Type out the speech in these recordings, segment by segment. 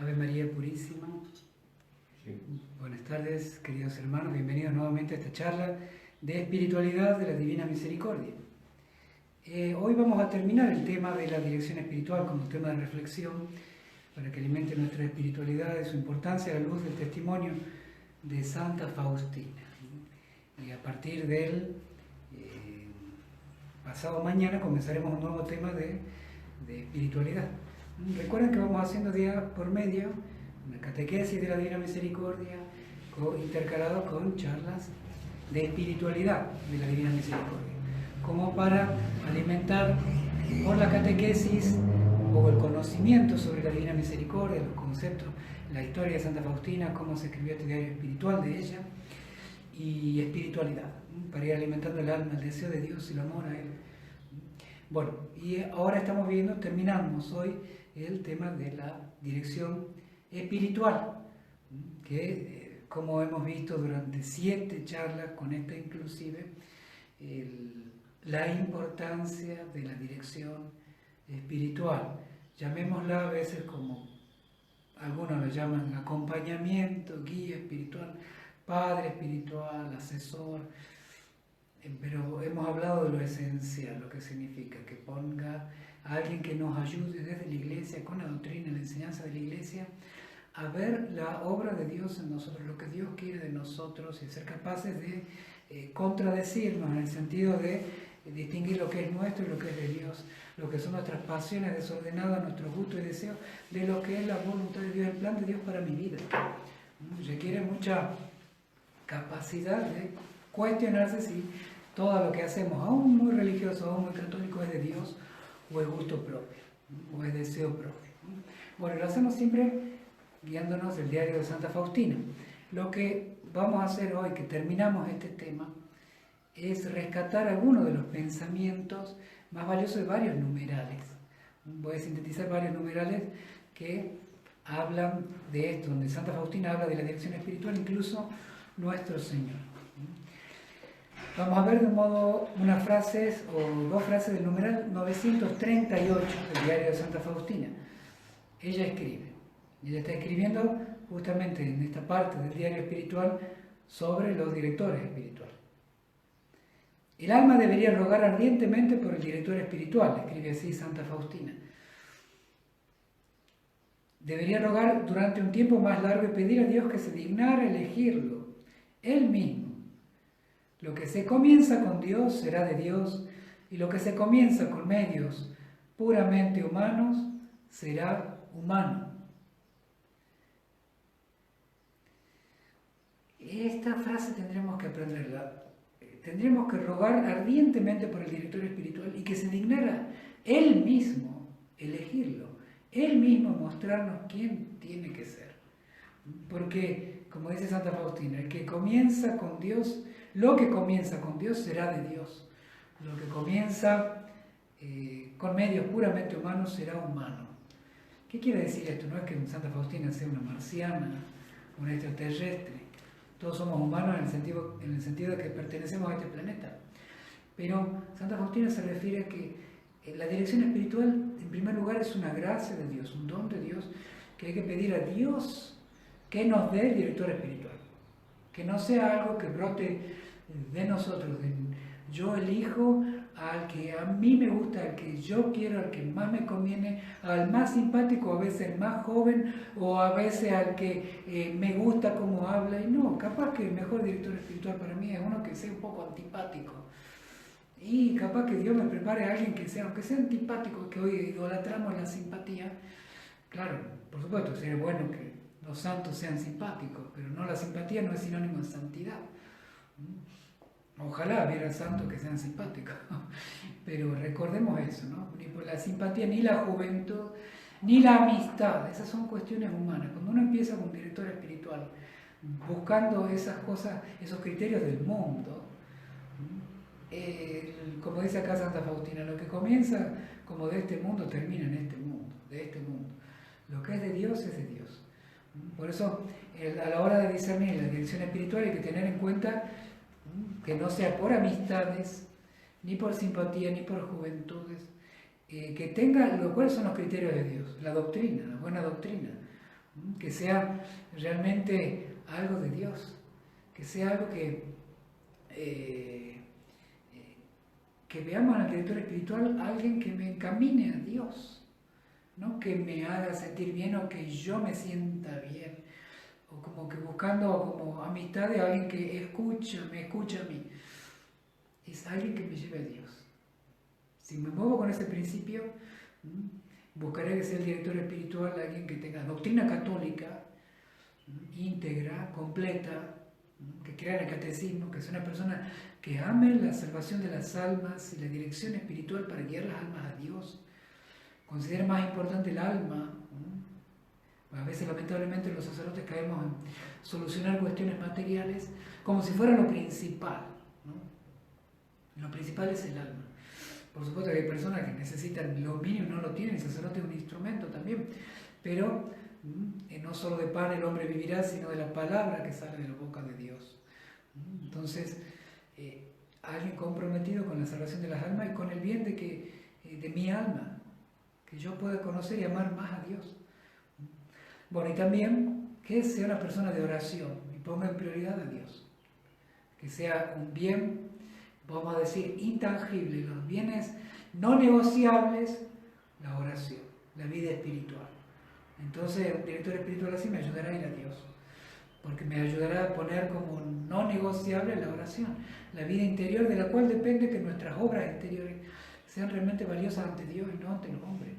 Ave María Purísima. Sí. Buenas tardes, queridos hermanos, bienvenidos nuevamente a esta charla de espiritualidad de la Divina Misericordia. Hoy vamos a terminar el tema de la dirección espiritual como tema de reflexión para que alimente nuestra espiritualidad y su importancia a la luz del testimonio de Santa Faustina. Y a partir del pasado mañana comenzaremos un nuevo tema de espiritualidad. Recuerden que vamos haciendo día por medio una catequesis de la Divina Misericordia intercalado con charlas de espiritualidad de la Divina Misericordia, como para alimentar por la catequesis o el conocimiento sobre la Divina Misericordia, los conceptos, la historia de Santa Faustina, cómo se escribió este diario espiritual de ella, y espiritualidad, para ir alimentando el alma, el deseo de Dios y el amor a Él. Bueno, y ahora estamos viendo, terminamos hoy el tema de la dirección espiritual, que como hemos visto durante 7 charlas, con esta inclusive, la importancia de la dirección espiritual. Llamémosla a veces como algunos lo llaman acompañamiento, guía espiritual, padre espiritual, asesor, pero hemos hablado de lo esencial, lo que significa que ponga a alguien que nos ayude desde la Iglesia, con la doctrina, la enseñanza de la Iglesia, a ver la obra de Dios en nosotros, lo que Dios quiere de nosotros, y ser capaces de contradecirnos en el sentido de distinguir lo que es nuestro y lo que es de Dios, lo que son nuestras pasiones desordenadas, nuestros gustos y deseos, de lo que es la voluntad de Dios, el plan de Dios para mi vida. Requiere mucha capacidad de cuestionarse si todo lo que hacemos, aún muy religioso, aún muy católico, es de Dios o es gusto propio, o es deseo propio. Bueno, lo hacemos siempre guiándonos del diario de Santa Faustina. Lo que vamos a hacer hoy, que terminamos este tema, es rescatar algunos de los pensamientos más valiosos de varios numerales. Voy a sintetizar varios numerales que hablan de esto, donde Santa Faustina habla de la dirección espiritual, incluso nuestro Señor. Vamos a ver de modo unas frases o 2 frases del numeral 938 del diario de Santa Faustina. Ella está escribiendo justamente en esta parte del diario espiritual sobre los directores espirituales. El alma debería rogar ardientemente por el director espiritual, escribe así Santa Faustina. Debería rogar durante un tiempo más largo y pedir a Dios que se dignara elegirlo, Él mismo. Lo que se comienza con Dios será de Dios, y lo que se comienza con medios puramente humanos será humano. Esta frase tendremos que aprenderla. Tendremos que rogar ardientemente por el director espiritual y que se dignara Él mismo elegirlo, Él mismo mostrarnos quién tiene que ser. Porque, como dice Santa Faustina, el que comienza con Dios, lo que comienza con Dios será de Dios. Lo que comienza con medios puramente humanos será humano. ¿Qué quiere decir esto? No es que Santa Faustina sea una marciana, una extraterrestre. Todos somos humanos en el sentido de que pertenecemos a este planeta. Pero Santa Faustina se refiere a que la dirección espiritual, en primer lugar, es una gracia de Dios, un don de Dios, que hay que pedir a Dios que nos dé el director espiritual. Que no sea algo que brote de nosotros. Yo elijo al que a mí me gusta, al que yo quiero, al que más me conviene, al más simpático, a veces el más joven, o a veces al que me gusta cómo habla. Y no, capaz que el mejor director espiritual para mí es uno que sea un poco antipático. Y capaz que Dios me prepare a alguien que sea, aunque sea antipático, que hoy idolatramos la simpatía. Claro, por supuesto, sería bueno que los santos sean simpáticos, pero no, la simpatía no es sinónimo de santidad. Ojalá hubiera santos que sean simpáticos, pero recordemos eso, ¿no? Ni por la simpatía, ni la juventud, ni la amistad, esas son cuestiones humanas. Cuando uno empieza con un director espiritual, buscando esas cosas, esos criterios del mundo, como dice acá Santa Faustina, lo que comienza como de este mundo termina en este mundo, de este mundo. Lo que es de Dios es de Dios. Por eso, a la hora de discernir la dirección espiritual hay que tener en cuenta que no sea por amistades, ni por simpatía, ni por juventudes, que tenga cuáles son los criterios de Dios, la doctrina, la buena doctrina, que sea realmente algo de Dios, que sea algo que veamos al director espiritual alguien que me encamine a Dios, no que me haga sentir bien o que yo me sienta bien, o como que buscando como amistad de alguien que me escucha a mí. Es alguien que me lleve a Dios. Si me muevo con ese principio, buscaré que sea el director espiritual alguien que tenga doctrina católica, íntegra, completa, que crea en el catecismo, que sea una persona que ame la salvación de las almas y la dirección espiritual para guiar las almas a Dios. Considera más importante el alma. A veces, lamentablemente, los sacerdotes caemos en solucionar cuestiones materiales como si fuera lo principal, ¿no? Lo principal es el alma. Por supuesto que hay personas que necesitan lo mínimo, no lo tienen, el sacerdote es un instrumento también, pero no solo de pan el hombre vivirá, sino de la palabra que sale de la boca de Dios. Entonces, alguien comprometido con la salvación de las almas y con el bien de mi alma, que yo pueda conocer y amar más a Dios. Bueno, y también que sea una persona de oración y ponga en prioridad a Dios. Que sea un bien, vamos a decir, intangible, los bienes no negociables, la oración, la vida espiritual. Entonces, un director espiritual así me ayudará a ir a Dios, porque me ayudará a poner como no negociable la oración, la vida interior de la cual depende que nuestras obras exteriores sean realmente valiosas ante Dios y no ante los hombres.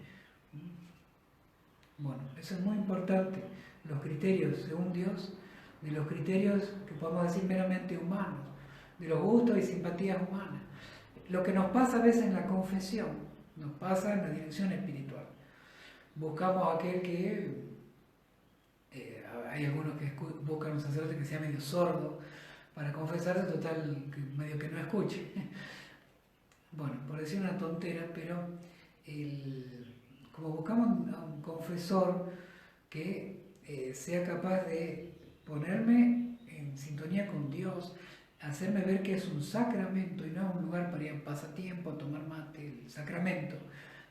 Bueno, eso es muy importante, los criterios según Dios, de los criterios que podemos decir meramente humanos, de los gustos y simpatías humanas. Lo que nos pasa a veces en la confesión, nos pasa en la dirección espiritual. Buscamos aquel que, hay algunos que buscan un sacerdote que sea medio sordo para confesarse, total, medio que no escuche. Bueno, por decir una tontera, pero como buscamos a un confesor que sea capaz de ponerme en sintonía con Dios, hacerme ver que es un sacramento y no un lugar para ir a un pasatiempo, a tomar mate, el sacramento,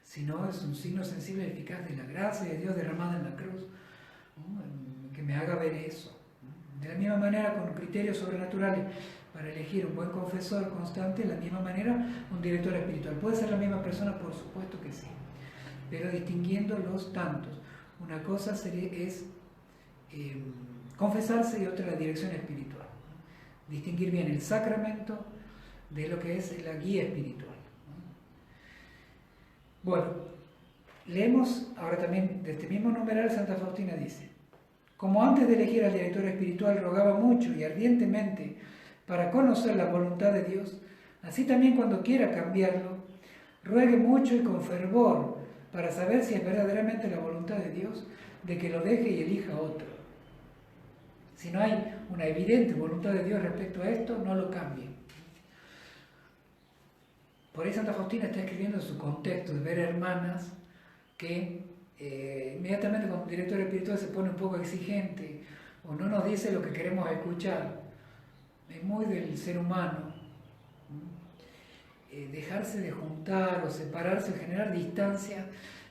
sino es un signo sensible y eficaz de la gracia de Dios derramada en la cruz, ¿no? Que me haga ver eso. De la misma manera, con criterios sobrenaturales, para elegir un buen confesor constante, de la misma manera, un director espiritual. ¿Puede ser la misma persona? Por supuesto que sí, pero distinguiendo los tantos. Una cosa es confesarse y otra la dirección espiritual. Distinguir bien el sacramento de lo que es la guía espiritual. Bueno, leemos ahora también de este mismo numeral. Santa Faustina dice: como antes de elegir al director espiritual rogaba mucho y ardientemente para conocer la voluntad de Dios, así también cuando quiera cambiarlo, ruegue mucho y con fervor para saber si es verdaderamente la voluntad de Dios de que lo deje y elija otro. Si no hay una evidente voluntad de Dios respecto a esto, no lo cambie. Por ahí Santa Faustina está escribiendo en su contexto de ver hermanas que inmediatamente cuando un director espiritual se pone un poco exigente o no nos dice lo que queremos escuchar. Es muy del ser humano dejarse de juntar o separarse o generar distancia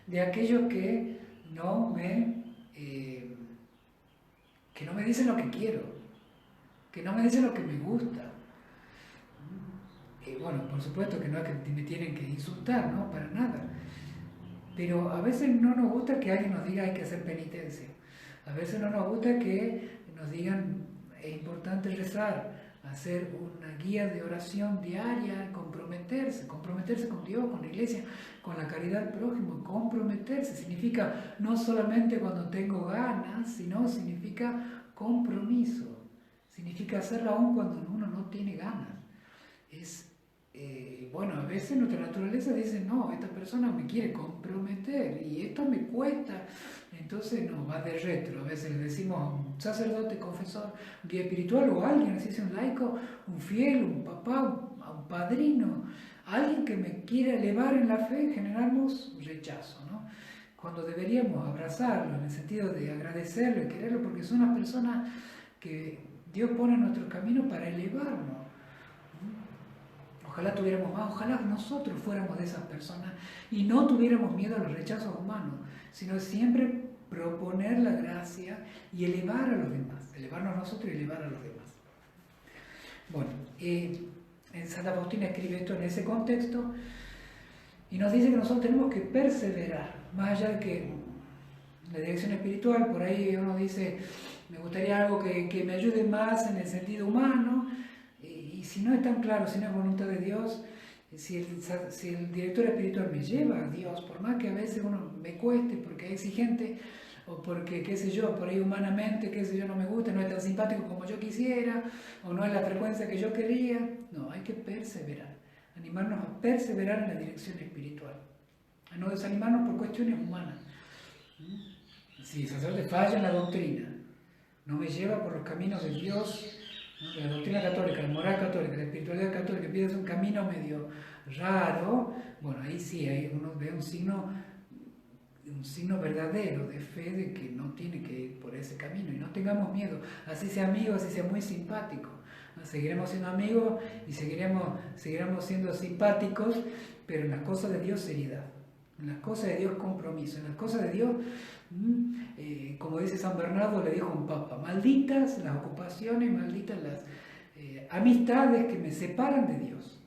de aquellos que no me dicen lo que quiero, que no me dicen lo que me gusta. Bueno, por supuesto que no es que me tienen que insultar, ¿no? Para nada. Pero a veces no nos gusta que alguien nos diga hay que hacer penitencia. A veces no nos gusta que nos digan es importante rezar, hacer una guía de oración diaria, comprometerse con Dios, con la iglesia, con la caridad al prójimo. Comprometerse significa no solamente cuando tengo ganas, sino significa compromiso. Significa hacerlo aún cuando uno no tiene ganas. Bueno, a veces nuestra naturaleza dice, no, esta persona me quiere comprometer y esto me cuesta, entonces nos va de retro. A veces le decimos a un sacerdote, confesor, un guía espiritual o a alguien, así sea un laico, un fiel, un papá, un padrino, alguien que me quiera elevar en la fe, generamos rechazo, ¿no? Cuando deberíamos abrazarlo en el sentido de agradecerlo y quererlo, porque son las personas que Dios pone en nuestro camino para elevarnos. Ojalá tuviéramos más, ojalá nosotros fuéramos de esas personas y no tuviéramos miedo a los rechazos humanos, sino siempre proponer la gracia y elevar a los demás, elevarnos nosotros y elevar a los demás. Bueno, en Santa Faustina escribe esto en ese contexto y nos dice que nosotros tenemos que perseverar, más allá de que la dirección espiritual, por ahí uno dice, me gustaría algo que me ayude más en el sentido humano, y si no es tan claro, si no es voluntad de Dios, si el director espiritual me lleva a Dios, por más que a veces uno me cueste porque es exigente, o porque, qué sé yo, por ahí humanamente, qué sé yo, no me gusta, no es tan simpático como yo quisiera, o no es la frecuencia que yo quería, no, hay que perseverar, animarnos a perseverar en la dirección espiritual, a no desanimarnos por cuestiones humanas. Si el sacerdote falla en la doctrina, no me lleva por los caminos de Dios, ¿no? La doctrina católica, la moral católica, la espiritualidad católica, empieza un camino medio raro, bueno, ahí sí, ahí uno ve un signo verdadero de fe de que no tiene que ir por ese camino, y no tengamos miedo, así sea amigo, así sea muy simpático, ¿no? Seguiremos siendo amigos y seguiremos siendo simpáticos, pero en las cosas de Dios seriedad, en las cosas de Dios compromiso, en las cosas de Dios, como dice San Bernardo, le dijo a un papa, malditas las ocupaciones, malditas las amistades que me separan de Dios.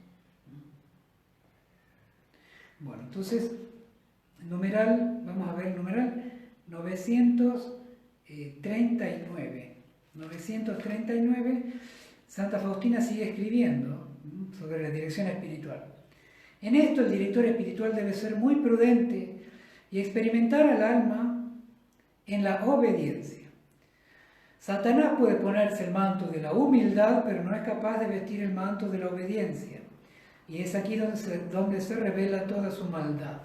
Bueno, entonces, numeral, vamos a ver el numeral 939. 939, Santa Faustina sigue escribiendo sobre la dirección espiritual. En esto el director espiritual debe ser muy prudente y experimentar al alma en la obediencia. Satanás puede ponerse el manto de la humildad, pero no es capaz de vestir el manto de la obediencia. Y es aquí donde se revela toda su maldad.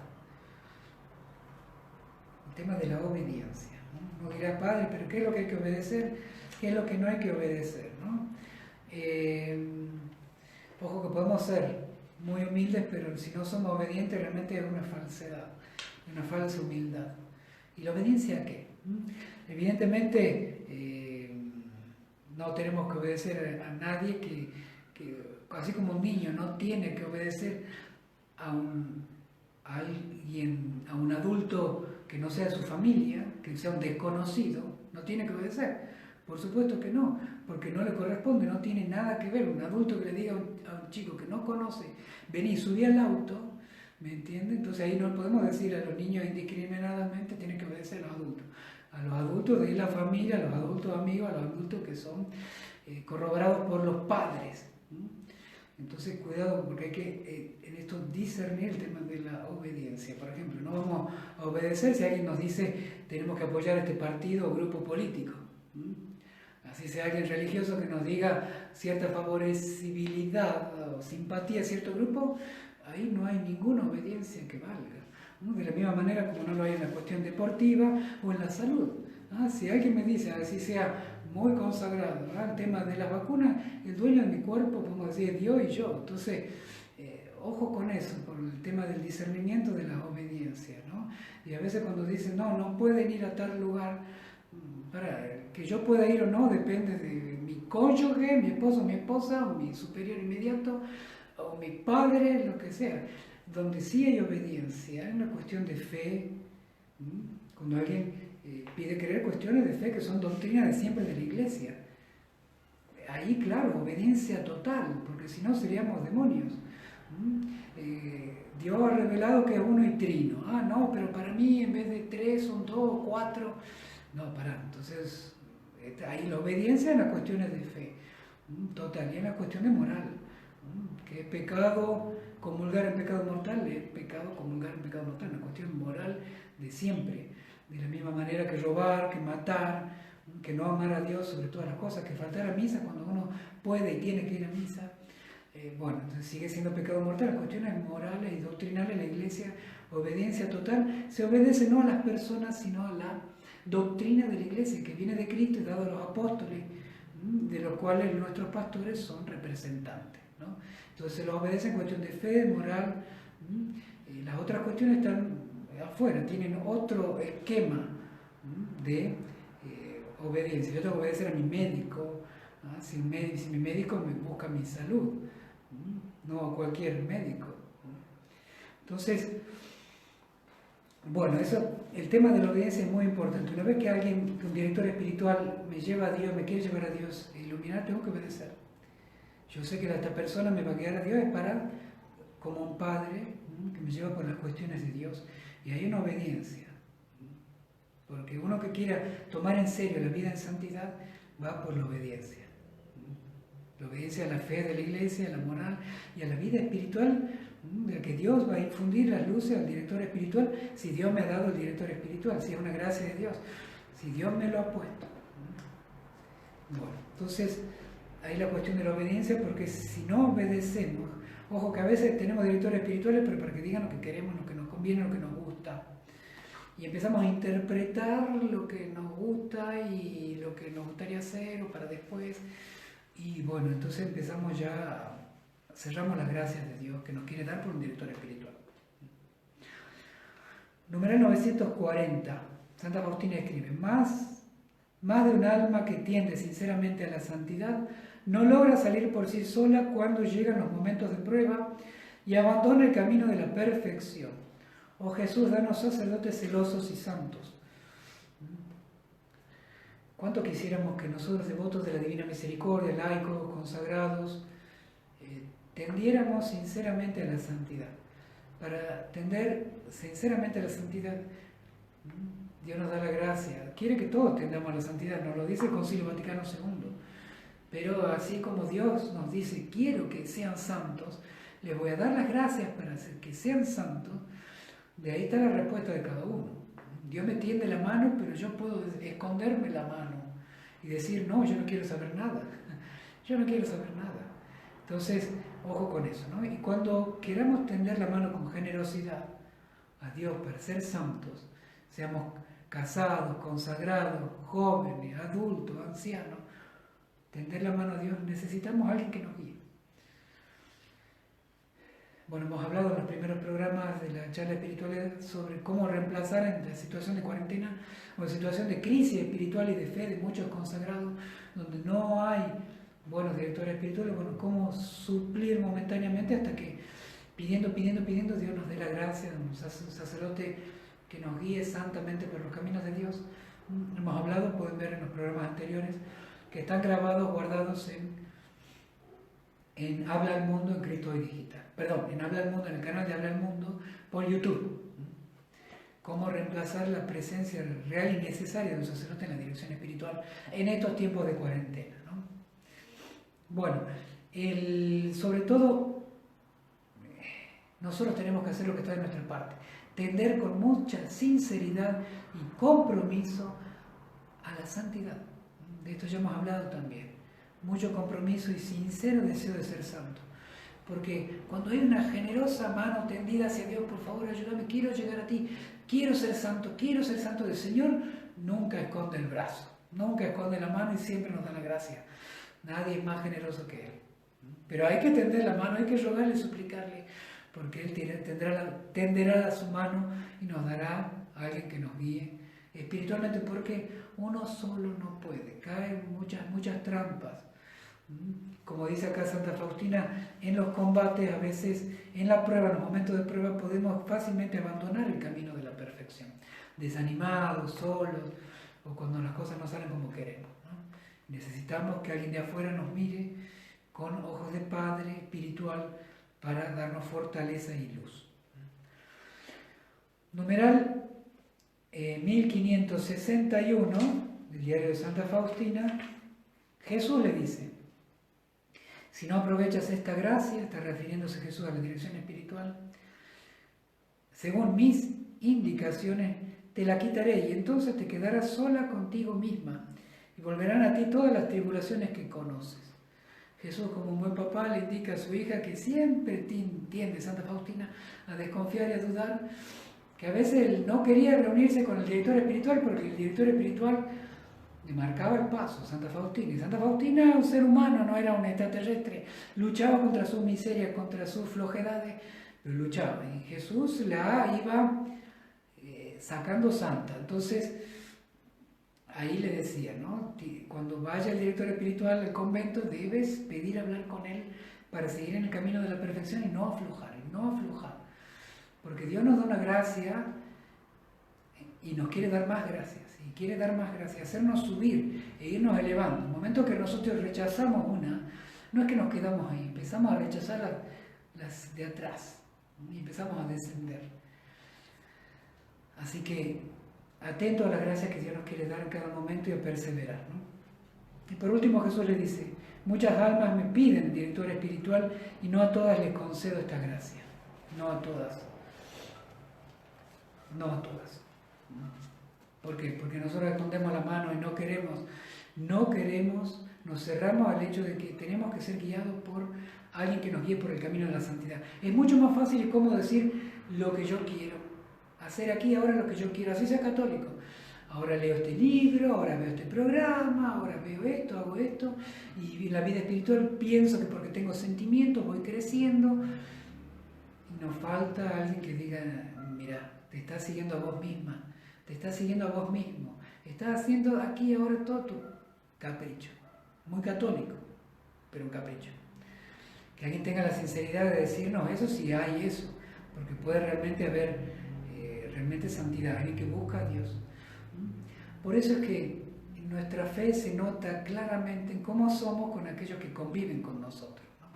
El tema de la obediencia, ¿no? Uno dirá, padre, pero ¿qué es lo que hay que obedecer? ¿Qué es lo que no hay que obedecer? ¿No? Ojo que podemos ser muy humildes, pero si no somos obedientes realmente es una falsedad, una falsa humildad. ¿Y la obediencia a qué? Evidentemente no tenemos que obedecer a nadie que así como un niño no tiene que obedecer a un adulto que no sea de su familia, que sea un desconocido, no tiene que obedecer. Por supuesto que no, porque no le corresponde, no tiene nada que ver. Un adulto que le diga a un chico que no conoce, vení, subí al auto, ¿me entiende? Entonces ahí no podemos decir a los niños indiscriminadamente tienen que obedecer a los adultos. A los adultos de la familia, a los adultos amigos, a los adultos que son corroborados por los padres. Entonces cuidado, porque hay que en esto discernir el tema de la obediencia. Por ejemplo, no vamos a obedecer si alguien nos dice tenemos que apoyar a este partido o grupo político. Así sea alguien religioso que nos diga cierta favorecibilidad o simpatía a cierto grupo, ahí no hay ninguna obediencia que valga. De la misma manera como no lo hay en la cuestión deportiva o en la salud. Si alguien me dice, así sea muy consagrado, el tema de las vacunas, el dueño de mi cuerpo, podemos decir, Dios y yo. Entonces, ojo con eso, por el tema del discernimiento de la obediencia, ¿no? Y a veces cuando dicen, no pueden ir a tal lugar, para que yo pueda ir o no, depende de mi cónyuge, mi esposo, mi esposa, o mi superior inmediato, o mi padre, lo que sea. Donde sí hay obediencia, es una cuestión de fe. Cuando alguien pide creer cuestiones de fe que son doctrinas de siempre de la Iglesia, ahí claro, obediencia total, porque si no seríamos demonios. Dios ha revelado que es uno y trino. No, pero para mí en vez de 3 son 2, 4. No, entonces ahí la obediencia en las cuestiones de fe, total, y en las cuestiones moral, que es pecado comulgar en pecado mortal, es pecado comulgar en pecado mortal, una cuestión moral de siempre, de la misma manera que robar, que matar, que no amar a Dios sobre todas las cosas, que faltar a misa cuando uno puede y tiene que ir a misa. Entonces sigue siendo pecado mortal. Las cuestiones morales y doctrinales, la Iglesia, obediencia total, se obedece no a las personas, sino a la doctrina de la Iglesia, que viene de Cristo y dado a los apóstoles, de los cuales nuestros pastores son representantes, ¿no? Entonces se los obedece en cuestión de fe, moral. Las otras cuestiones están afuera, tienen otro esquema de obediencia. Yo tengo que obedecer a mi médico, si mi médico me busca mi salud, no a cualquier médico. Entonces, Bueno, el tema de la obediencia es muy importante. Una vez que un director espiritual me lleva a Dios, me quiere llevar a Dios e iluminar, tengo que obedecer. Yo sé que esta persona me va a guiar a Dios es como un padre que me lleva por las cuestiones de Dios. Y hay una obediencia. Porque uno que quiera tomar en serio la vida en santidad va por la obediencia. La obediencia a la fe de la iglesia, a la moral y a la vida espiritual, de la que Dios va a infundir las luces al director espiritual, si Dios me ha dado el director espiritual, si es una gracia de Dios, si Dios me lo ha puesto. Bueno, entonces, ahí la cuestión de la obediencia, porque si no obedecemos, ojo que a veces tenemos directores espirituales, pero para que digan lo que queremos, lo que nos conviene, lo que nos gusta. Y empezamos a interpretar lo que nos gusta y lo que nos gustaría hacer o para después. Y bueno, entonces empezamos ya, cerramos las gracias de Dios que nos quiere dar por un director espiritual. Numeral 940, Santa Faustina escribe, más de un alma que tiende sinceramente a la santidad no logra salir por sí sola cuando llegan los momentos de prueba y abandona el camino de la perfección. Oh Jesús, danos sacerdotes celosos y santos. ¿Cuánto quisiéramos que nosotros, devotos de la Divina Misericordia, laicos, consagrados, tendiéramos sinceramente a la santidad? Para tender sinceramente a la santidad, Dios nos da la gracia. Quiere que todos tendamos a la santidad, nos lo dice el Concilio Vaticano II. Pero así como Dios nos dice, quiero que sean santos, les voy a dar las gracias para hacer que sean santos. De ahí está la respuesta de cada uno. Dios me tiende la mano, pero yo puedo esconderme la mano y decir, no, yo no quiero saber nada. Yo no quiero saber nada. Entonces, ojo con eso, ¿no? Y cuando queramos tender la mano con generosidad a Dios para ser santos, seamos casados, consagrados, jóvenes, adultos, ancianos, tender la mano a Dios, necesitamos a alguien que nos guíe. Bueno, hemos hablado en los primeros programas de la charla espiritual sobre cómo reemplazar en la situación de cuarentena o en situación de crisis espiritual y de fe de muchos consagrados, donde no hay buenos directores espirituales, bueno, cómo suplir momentáneamente hasta que pidiendo, Dios nos dé la gracia de un sacerdote que nos guíe santamente por los caminos de Dios. Hemos hablado, pueden ver en los programas anteriores, que están grabados, guardados en Habla al Mundo en Cristo Hoy Digital. Perdón, en Habla al Mundo, en el canal de Habla al Mundo por YouTube. Cómo reemplazar la presencia real y necesaria de un sacerdote en la dirección espiritual en estos tiempos de cuarentena, ¿no? Bueno, sobre todo, nosotros tenemos que hacer lo que está de nuestra parte. Tender con mucha sinceridad y compromiso a la santidad. De esto ya hemos hablado también. Mucho compromiso y sincero deseo de ser santo. Porque cuando hay una generosa mano tendida hacia Dios, por favor, ayúdame, quiero llegar a ti, quiero ser santo del Señor, nunca esconde el brazo, nunca esconde la mano y siempre nos da la gracia. Nadie es más generoso que Él. Pero hay que tender la mano, hay que rogarle, suplicarle, porque Él tenderá su mano y nos dará a alguien que nos guíe espiritualmente, porque uno solo no puede, caen muchas trampas. Como dice acá Santa Faustina, en los combates, a veces en la prueba, en los momentos de prueba, podemos fácilmente abandonar el camino de la perfección, desanimados, solos, o cuando las cosas no salen como queremos, ¿no? Necesitamos que alguien de afuera nos mire con ojos de Padre espiritual para darnos fortaleza y luz. Numeral 1561 del diario de Santa Faustina, Jesús le dice: si no aprovechas esta gracia, está refiriéndose Jesús a la dirección espiritual, según mis indicaciones te la quitaré y entonces te quedarás sola contigo misma y volverán a ti todas las tribulaciones que conoces. Jesús, como un buen papá, le indica a su hija que siempre tiende, Santa Faustina, a desconfiar y a dudar, que a veces él no quería reunirse con el director espiritual porque el director espiritual le marcaba el paso, Santa Faustina. Y Santa Faustina era un ser humano, no era un extraterrestre. Luchaba contra sus miserias, contra sus flojedades, pero luchaba. Y Jesús la iba sacando santa. Entonces, ahí le decía, ¿no? Cuando vaya el director espiritual al convento, debes pedir hablar con él para seguir en el camino de la perfección y no aflojar, Porque Dios nos da una gracia y nos quiere dar más gracias, y quiere dar más gracias, hacernos subir e irnos elevando. En el momento que nosotros rechazamos una, no es que nos quedamos ahí, empezamos a rechazar las de atrás y empezamos a descender. Así que atento a las gracias que Dios nos quiere dar en cada momento y a perseverar, ¿no? Y por último Jesús le dice, muchas almas me piden director espiritual y no a todas les concedo esta gracia. No a todas. No a todas. ¿Por qué? Porque nosotros escondemos la mano y no queremos, nos cerramos al hecho de que tenemos que ser guiados por alguien que nos guíe por el camino de la santidad. Es mucho más fácil y cómodo decir lo que yo quiero, hacer aquí ahora lo que yo quiero, así sea católico. Ahora leo este libro, ahora veo este programa, ahora veo esto, hago esto, y en la vida espiritual pienso que porque tengo sentimientos voy creciendo. Y nos falta alguien que diga, mira, te estás siguiendo a vos misma, te estás siguiendo a vos mismo, estás haciendo aquí ahora todo tu capricho, muy católico, pero un capricho. Que alguien tenga la sinceridad de decirnos eso si hay eso, porque puede realmente haber realmente santidad, alguien que busca a Dios. Por eso es que nuestra fe se nota claramente en cómo somos con aquellos que conviven con nosotros, ¿no?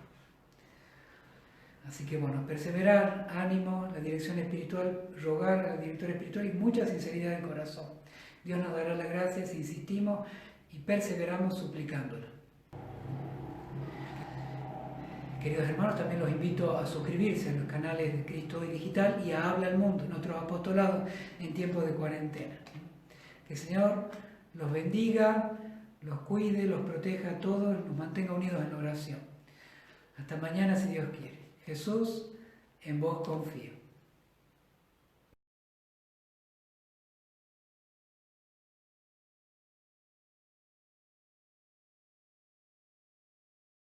Así que bueno, perseverar, ánimo, la dirección espiritual, rogar al director espiritual y mucha sinceridad de corazón. Dios nos dará la gracia si insistimos y perseveramos suplicándolo. Queridos hermanos, también los invito a suscribirse a los canales de Cristo Hoy Digital y a Habla al Mundo, nuestros apostolados en tiempos de cuarentena. Que el Señor los bendiga, los cuide, los proteja a todos, nos mantenga unidos en la oración. Hasta mañana si Dios quiere. Jesús, en vos confío.